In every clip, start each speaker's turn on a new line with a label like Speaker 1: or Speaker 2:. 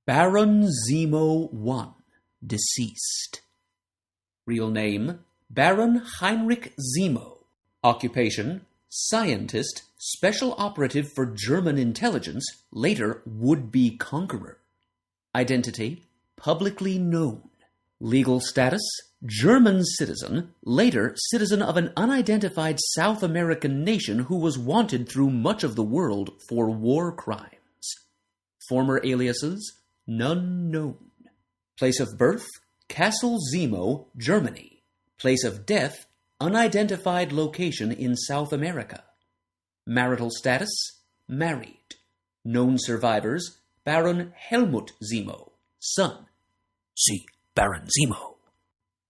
Speaker 1: Baron Zemo I, deceased. Real name, Baron Heinrich Zemo. Occupation, scientist, special operative for German intelligence, later would-be conqueror. Identity, publicly known. Legal status, German citizen, later citizen of an unidentified South American nation who was wanted through much of the world for war crimes. Former aliases, none known. Place of birth, Castle Zemo, Germany. Place of death, unidentified location in South America. Marital status, married. Known survivors, Baron Helmut Zemo, son. See Baron Zemo.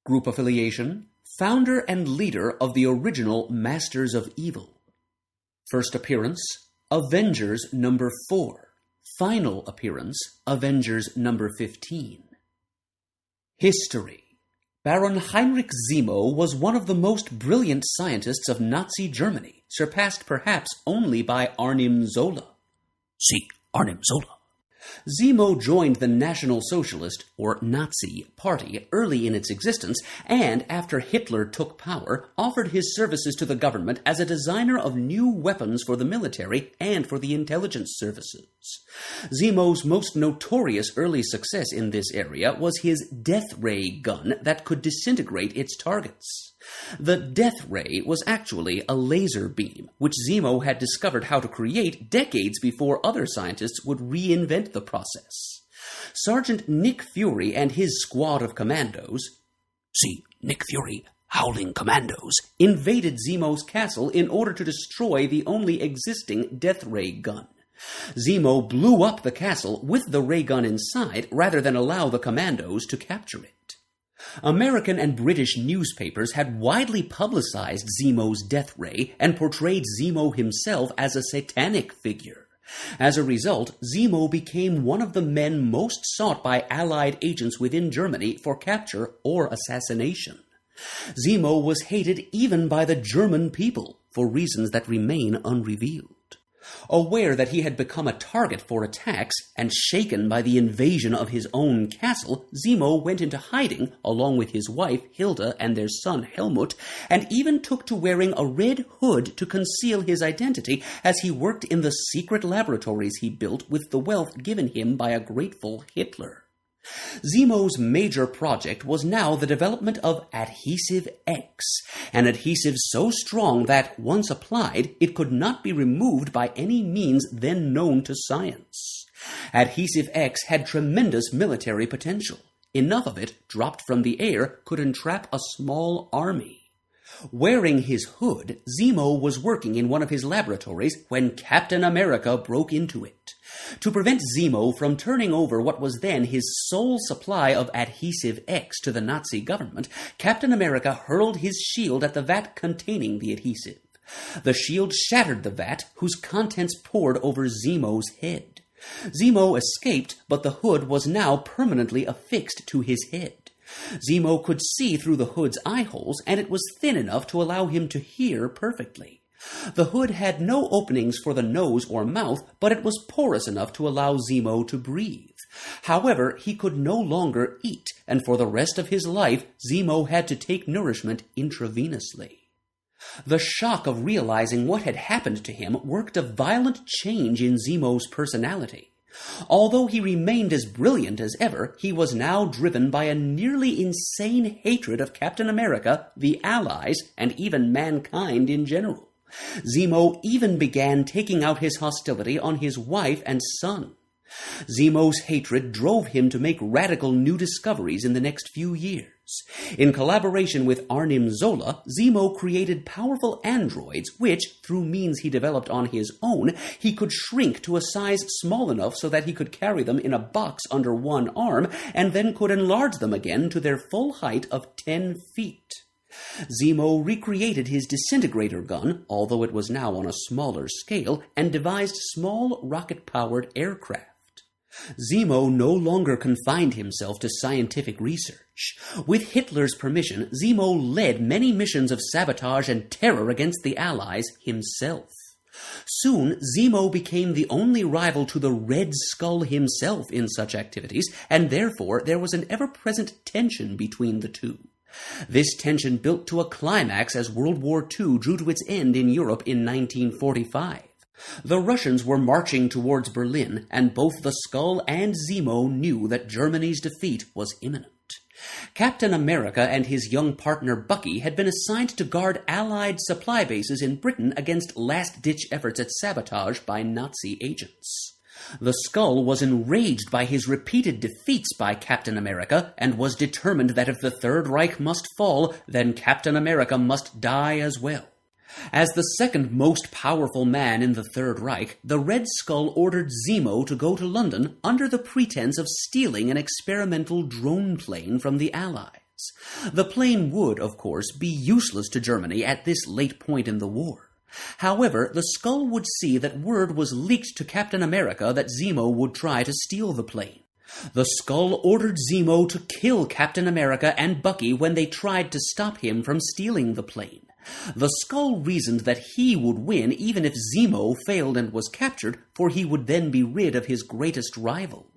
Speaker 1: Group affiliation, founder and leader of the original Masters of Evil. First appearance, Avengers number 4. Final appearance, Avengers number 15. History. Baron Heinrich Zemo was one of the most brilliant scientists of Nazi Germany, surpassed perhaps only by Arnim Zola. See Arnim Zola. Zemo joined the National Socialist, or Nazi, Party early in its existence, and after Hitler took power, offered his services to the government as a designer of new weapons for the military and for the intelligence services. Zemo's most notorious early success in this area was his death ray gun that could disintegrate its targets. The death ray was actually a laser beam, which Zemo had discovered how to create decades before other scientists would reinvent the process. Sergeant Nick Fury and his squad of commandos, see Nick Fury, Howling Commandos, invaded Zemo's castle in order to destroy the only existing death ray gun. Zemo blew up the castle with the ray gun inside rather than allow the commandos to capture it. American and British newspapers had widely publicized Zemo's death ray and portrayed Zemo himself as a satanic figure. As a result, Zemo became one of the men most sought by Allied agents within Germany for capture or assassination. Zemo was hated even by the German people for reasons that remain unrevealed. Aware that he had become a target for attacks and shaken by the invasion of his own castle, Zemo went into hiding along with his wife Hilda and their son Helmut, and even took to wearing a red hood to conceal his identity as he worked in the secret laboratories he built with the wealth given him by a grateful Hitler. Zemo's major project was now the development of Adhesive X, an adhesive so strong that, once applied, it could not be removed by any means then known to science. Adhesive X had tremendous military potential. Enough of it, dropped from the air, could entrap a small army. Wearing his hood, Zemo was working in one of his laboratories when Captain America broke into it. To prevent Zemo from turning over what was then his sole supply of Adhesive X to the Nazi government, Captain America hurled his shield at the vat containing the adhesive. The shield shattered the vat, whose contents poured over Zemo's head. Zemo escaped, but the hood was now permanently affixed to his head. Zemo could see through the hood's eye holes, and it was thin enough to allow him to hear perfectly. The hood had no openings for the nose or mouth, but it was porous enough to allow Zemo to breathe. However, he could no longer eat, and for the rest of his life, Zemo had to take nourishment intravenously. The shock of realizing what had happened to him worked a violent change in Zemo's personality. Although he remained as brilliant as ever, he was now driven by a nearly insane hatred of Captain America, the Allies, and even mankind in general. Zemo even began taking out his hostility on his wife and son. Zemo's hatred drove him to make radical new discoveries in the next few years. In collaboration with Arnim Zola, Zemo created powerful androids which, through means he developed on his own, he could shrink to a size small enough so that he could carry them in a box under one arm, and then could enlarge them again to their full height of 10 feet. Zemo recreated his disintegrator gun, although it was now on a smaller scale, and devised small rocket-powered aircraft. Zemo no longer confined himself to scientific research. With Hitler's permission, Zemo led many missions of sabotage and terror against the Allies himself. Soon, Zemo became the only rival to the Red Skull himself in such activities, and therefore there was an ever-present tension between the two. This tension built to a climax as World War II drew to its end in Europe in 1945. The Russians were marching towards Berlin, and both the Skull and Zemo knew that Germany's defeat was imminent. Captain America and his young partner Bucky had been assigned to guard Allied supply bases in Britain against last-ditch efforts at sabotage by Nazi agents. The Skull was enraged by his repeated defeats by Captain America and was determined that if the Third Reich must fall, then Captain America must die as well. As the second most powerful man in the Third Reich, the Red Skull ordered Zemo to go to London under the pretense of stealing an experimental drone plane from the Allies. The plane would, of course, be useless to Germany at this late point in the war. However, the Skull would see that word was leaked to Captain America that Zemo would try to steal the plane. The Skull ordered Zemo to kill Captain America and Bucky when they tried to stop him from stealing the plane. The Skull reasoned that he would win even if Zemo failed and was captured, for he would then be rid of his greatest rival.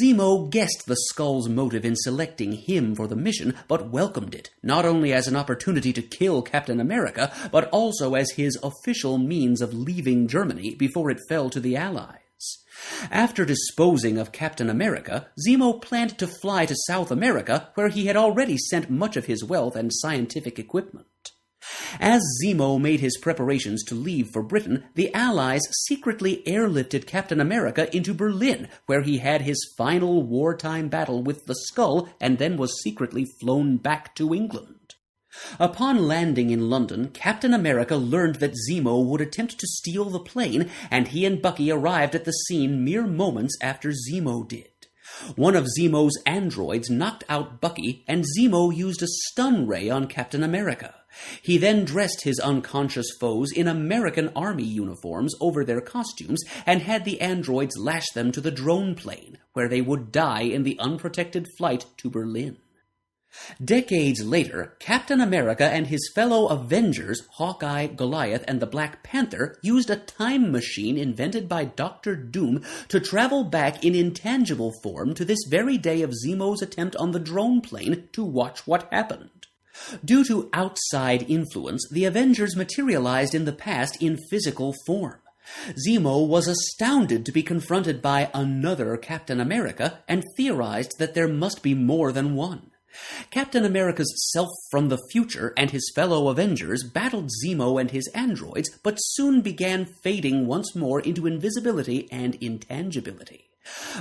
Speaker 1: Zemo guessed the Skull's motive in selecting him for the mission, but welcomed it, not only as an opportunity to kill Captain America, but also as his official means of leaving Germany before it fell to the Allies. After disposing of Captain America, Zemo planned to fly to South America, where he had already sent much of his wealth and scientific equipment. As Zemo made his preparations to leave for Britain, the Allies secretly airlifted Captain America into Berlin, where he had his final wartime battle with the Skull and then was secretly flown back to England. Upon landing in London, Captain America learned that Zemo would attempt to steal the plane, and he and Bucky arrived at the scene mere moments after Zemo did. One of Zemo's androids knocked out Bucky, and Zemo used a stun ray on Captain America. He then dressed his unconscious foes in American Army uniforms over their costumes and had the androids lash them to the drone plane, where they would die in the unprotected flight to Berlin. Decades later, Captain America and his fellow Avengers, Hawkeye, Goliath, and the Black Panther, used a time machine invented by Dr. Doom to travel back in intangible form to this very day of Zemo's attempt on the drone plane to watch what happened. Due to outside influence, the Avengers materialized in the past in physical form. Zemo was astounded to be confronted by another Captain America and theorized that there must be more than one. Captain America's self from the future and his fellow Avengers battled Zemo and his androids, but soon began fading once more into invisibility and intangibility.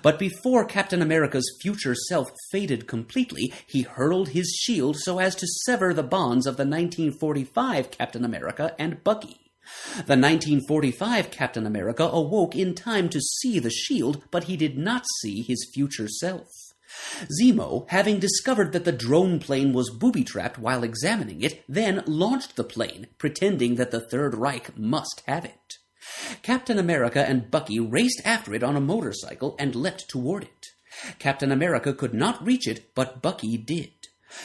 Speaker 1: But before Captain America's future self faded completely, he hurled his shield so as to sever the bonds of the 1945 Captain America and Bucky. The 1945 Captain America awoke in time to see the shield, but he did not see his future self. Zemo, having discovered that the drone plane was booby-trapped while examining it, then launched the plane, pretending that the Third Reich must have it. Captain America and Bucky raced after it on a motorcycle and leapt toward it. Captain America could not reach it, but Bucky did.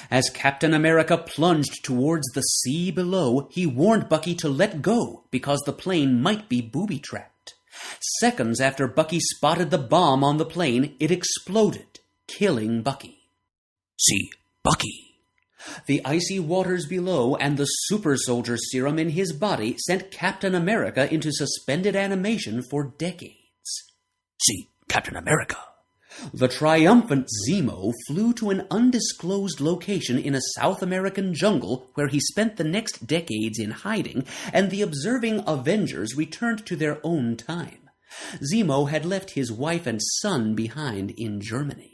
Speaker 1: As Captain America plunged towards the sea below, he warned Bucky to let go because the plane might be booby-trapped. Seconds after Bucky spotted the bomb on the plane, it exploded, killing Bucky. See, Bucky. The icy waters below and the super soldier serum in his body sent Captain America into suspended animation for decades. See, Captain America. The triumphant Zemo flew to an undisclosed location in a South American jungle where he spent the next decades in hiding, and the observing Avengers returned to their own time. Zemo had left his wife and son behind in Germany.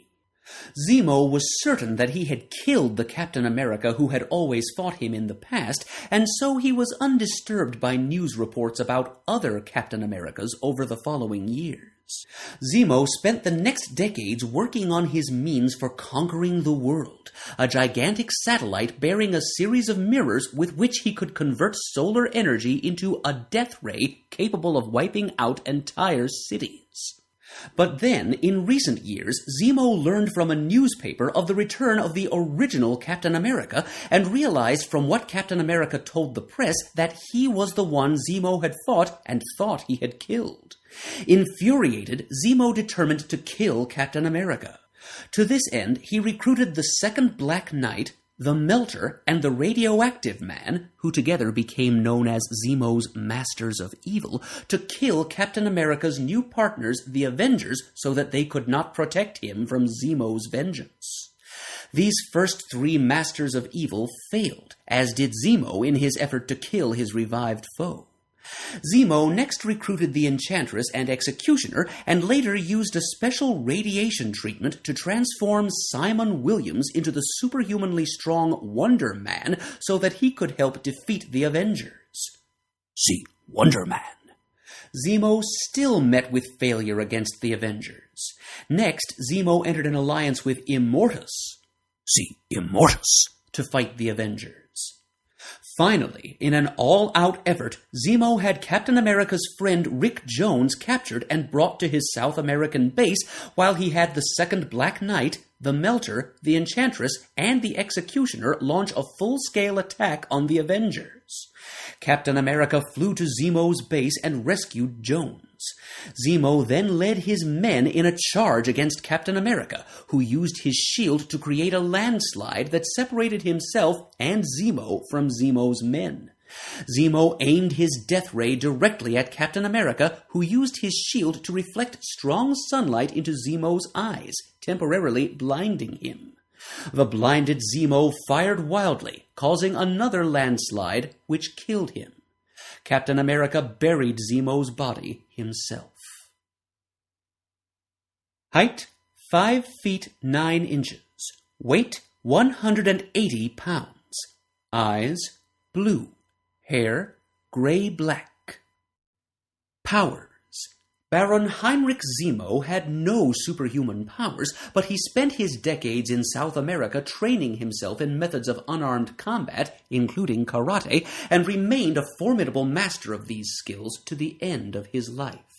Speaker 1: Zemo was certain that he had killed the Captain America who had always fought him in the past, and so he was undisturbed by news reports about other Captain Americas over the following years. Zemo spent the next decades working on his means for conquering the world, a gigantic satellite bearing a series of mirrors with which he could convert solar energy into a death ray capable of wiping out entire cities. But then, in recent years, Zemo learned from a newspaper of the return of the original Captain America and realized from what Captain America told the press that he was the one Zemo had fought and thought he had killed. Infuriated, Zemo determined to kill Captain America. To this end, he recruited the second Black Knight, the Melter, and the Radioactive Man, who together became known as Zemo's Masters of Evil, to kill Captain America's new partners, the Avengers, so that they could not protect him from Zemo's vengeance. These first three Masters of Evil failed, as did Zemo in his effort to kill his revived foe. Zemo next recruited the Enchantress and Executioner, and later used a special radiation treatment to transform Simon Williams into the superhumanly strong Wonder Man so that he could help defeat the Avengers. See Wonder Man. Zemo still met with failure against the Avengers. Next, Zemo entered an alliance with Immortus. See Immortus. To fight the Avengers. Finally, in an all-out effort, Zemo had Captain America's friend Rick Jones captured and brought to his South American base, while he had the second Black Knight, the Melter, the Enchantress, and the Executioner launch a full-scale attack on the Avengers. Captain America flew to Zemo's base and rescued Jones. Zemo then led his men in a charge against Captain America, who used his shield to create a landslide that separated himself and Zemo from Zemo's men. Zemo aimed his death ray directly at Captain America, who used his shield to reflect strong sunlight into Zemo's eyes, temporarily blinding him. The blinded Zemo fired wildly, causing another landslide, which killed him. Captain America buried Zemo's body himself. Height, 5 feet 9 inches. Weight, 180 pounds. Eyes, blue. Hair, gray-black. Powers. Baron Heinrich Zemo had no superhuman powers, but he spent his decades in South America training himself in methods of unarmed combat, including karate, and remained a formidable master of these skills to the end of his life.